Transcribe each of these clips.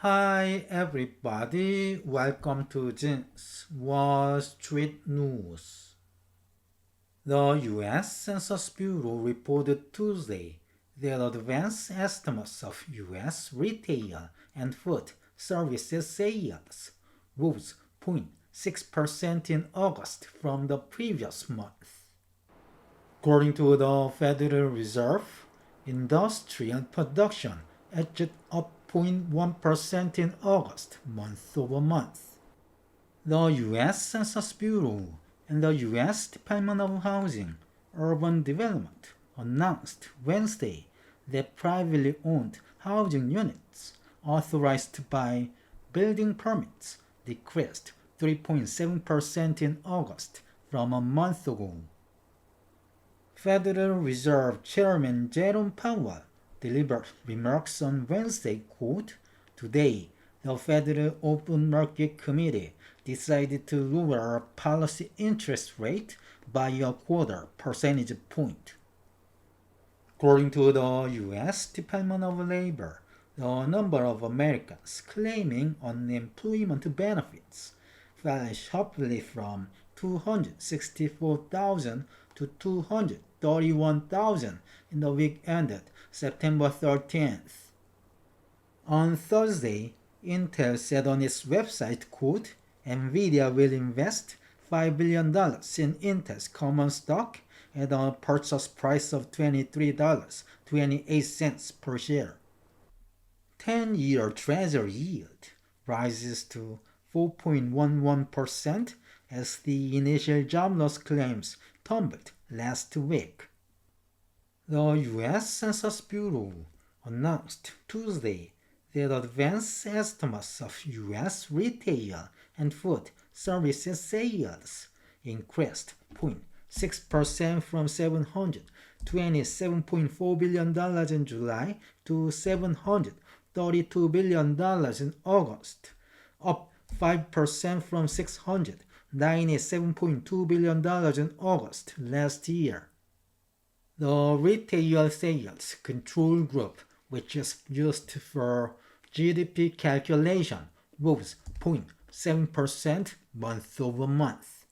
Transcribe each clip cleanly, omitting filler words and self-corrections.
Hi everybody, welcome to Jin's Wall Street News. The U.S. Census Bureau reported Tuesday that advanced estimates of U.S. retail and food services sales rose 0.6% in August from the previous month. According to the Federal Reserve, industrial production edged up 0.1% in August, month over month. The U.S. Census Bureau and the U.S. Department of Housing, Urban Development announced Wednesday that privately owned housing units authorized by building permits decreased 3.7% in August from a month ago. Federal Reserve Chairman Jerome Powell delivered remarks on Wednesday, quote, "Today, the Federal Open Market Committee decided to lower policy interest rate by a quarter percentage point." According to the U.S. Department of Labor, the number of Americans claiming unemployment benefits fell sharply from 264,000 to 231,000 in the week ended September 13th. On Thursday, Intel said on its website, quote, "Nvidia will invest $5 billion in Intel's common stock at a purchase price of $23.28 per share." 10-year Treasury yield rises to 4.11% as the initial jobless claims tumbled last week. The U.S. Census Bureau announced Tuesday that advanced estimates of U.S. retail and food services sales increased 0.6% from $727.4 billion in July to $732 billion in August, up 5% from $697.2 billion in August last year. The retail sales control group, which is used for GDP calculation, rose 0.7% month over month.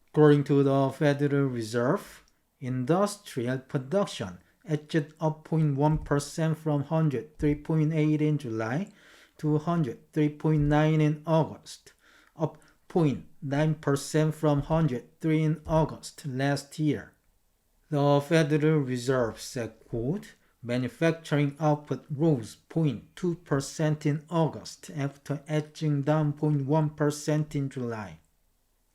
According to the Federal Reserve, industrial production edged up 0.1% from 103.8 in July to 103.9 in August, up 0.9% from 103 in August last year. The Federal Reserve said, quote, "Manufacturing output rose 0.2% in August after edging down 0.1% in July."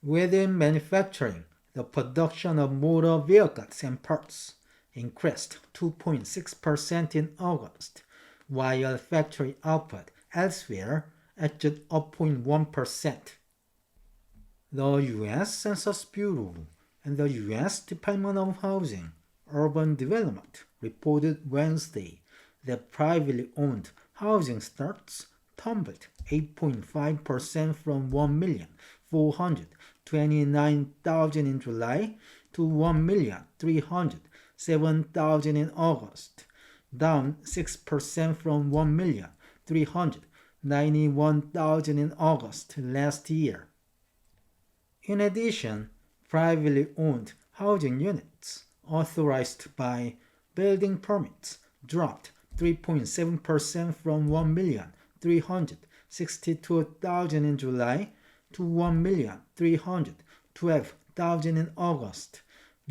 Within manufacturing, the production of motor vehicles and parts increased 2.6% in August, while factory output elsewhere edged up 0.1%. The U.S. Census Bureau and the U.S. Department of Housing, Urban Development reported Wednesday that privately owned housing starts tumbled 8.5% from 1,429,000 in July to 1,307,000 in August, down 6% from 1,391,000 in August last year. In addition, privately owned housing units authorized by building permits dropped 3.7% from 1,362,000 in July to 1,312,000 in August,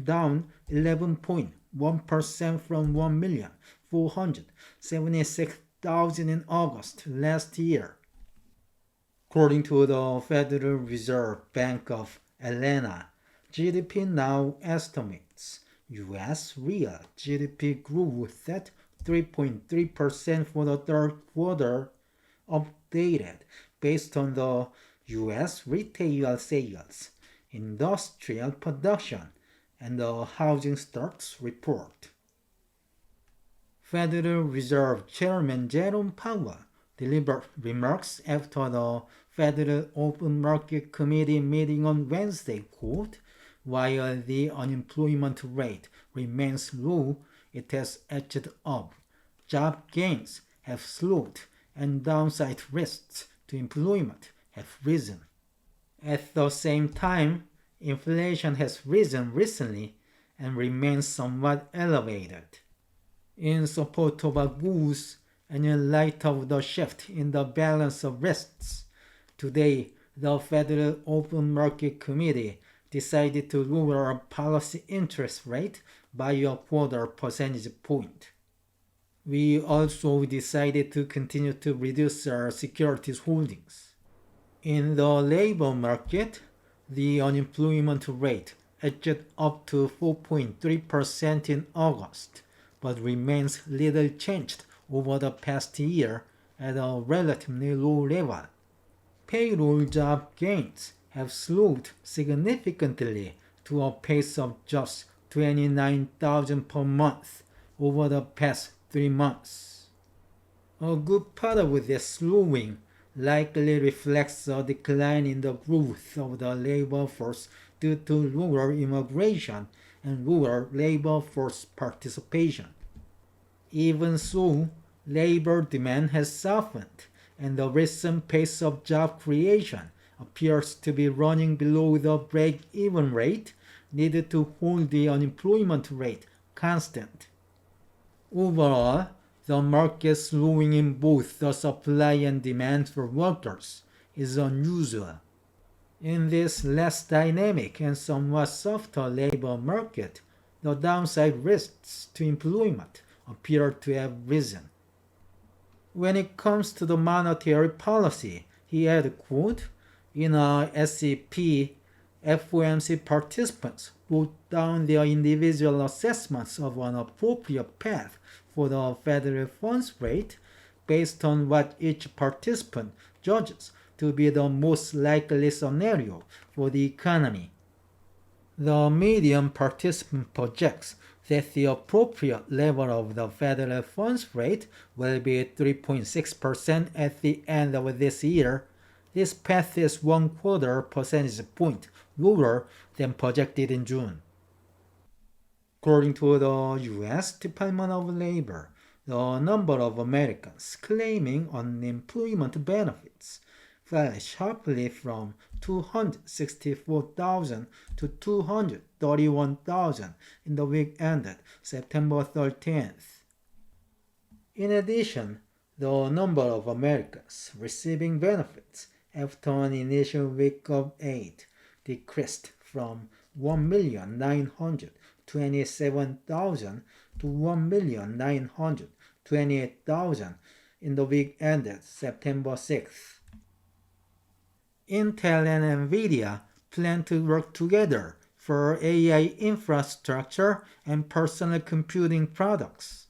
down 11.1% from 1,476,000 in August last year. According to the Federal Reserve Bank of Atlanta, GDPNow estimates U.S. real GDP grew at 3.3% for the third quarter, updated based on the U.S. retail sales, industrial production, and the housing starts report. Federal Reserve Chairman Jerome Powell delivered remarks after the Federal Open Market Committee meeting on Wednesday, quote, "While the unemployment rate remains low, it has edged up. Job gains have slowed and downside risks to employment have risen. At the same time, inflation has risen recently and remains somewhat elevated. In support of our goals and in light of the shift in the balance of risks, today the Federal Open Market Committee decided to lower our policy interest rate by a quarter percentage point. We also decided to continue to reduce our securities holdings. In the labor market, the unemployment rate edged up to 4.3% in August, but remains little changed over the past year at a relatively low level. Payroll job gains have slowed significantly to a pace of just 29,000 per month over the past 3 months. A good part of this slowing likely reflects a decline in the growth of the labor force due to lower immigration and lower labor force participation. Even so, labor demand has softened, and the recent pace of job creation appears to be running below the break-even rate needed to hold the unemployment rate constant. Overall, the market slowing in both the supply and demand for workers is unusual. In this less dynamic and somewhat softer labor market, the downside risks to employment appear to have risen. When it comes to the monetary policy, he added, quote, in our SEP, FOMC participants wrote down their individual assessments of an appropriate path for the federal funds rate based on what each participant judges to be the most likely scenario for the economy. The median participant projects that the appropriate level of the federal funds rate will be 3.6% at the end of this year. This path is 1/4 percentage point lower than projected in June. According to the U.S. Department of Labor, the number of Americans claiming unemployment benefits fell sharply from 264,000 to 231,000 in the week ended September 13th. In addition, the number of Americans receiving benefits after an initial week of aid decreased from 1,927,000 to 1,928,000 in the week ended September 6th. Intel and Nvidia plan to work together for AI infrastructure and personal computing products.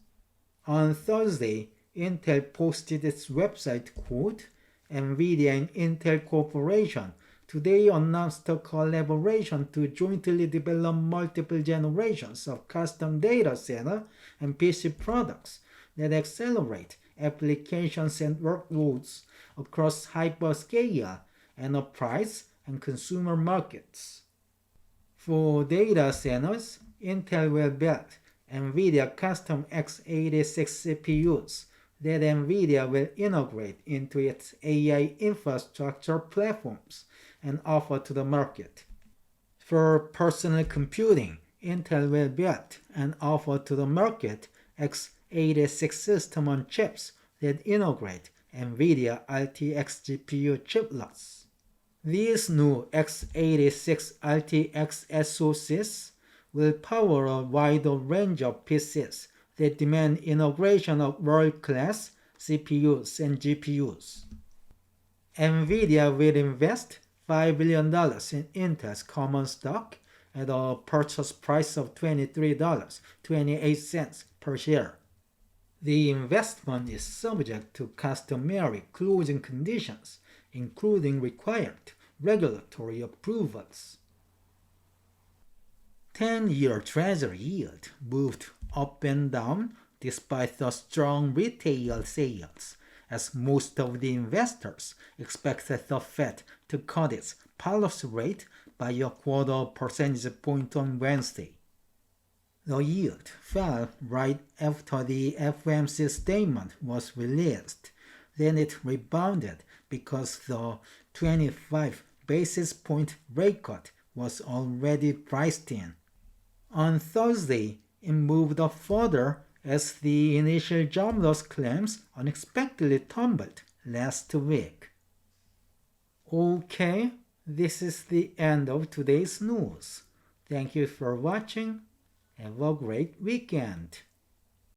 On Thursday, Intel posted its website, quote, Nvidia and Intel Corporation today announced a collaboration to jointly develop multiple generations of custom data center and PC products that accelerate applications and workloads across hyperscale, enterprise, and consumer markets. For data centers, Intel will build Nvidia custom x86 CPUs that Nvidia will integrate into its AI infrastructure platforms and offer to the market. For personal computing, Intel will build and offer to the market x86 system on chips that integrate Nvidia RTX GPU chiplets. These new x86 RTX SoCs will power a wider range of PCs that demand integration of world-class CPUs and GPUs. Nvidia will invest $5 billion in Intel's common stock at a purchase price of $23.28 per share. The investment is subject to customary closing conditions, including required regulatory approvals. 10-year Treasury yield moved up and down despite the strong retail sales, as most of the investors expected the Fed to cut its policy rate by 1/4 percentage point on Wednesday. The yield fell right after the FOMC statement was released, then it rebounded because the 25 basis point rate cut was already priced in. On Thursday, it moved up further as the initial jobless claims unexpectedly tumbled last week. Okay, this is the end of today's news. Thank you for watching. Have a great weekend.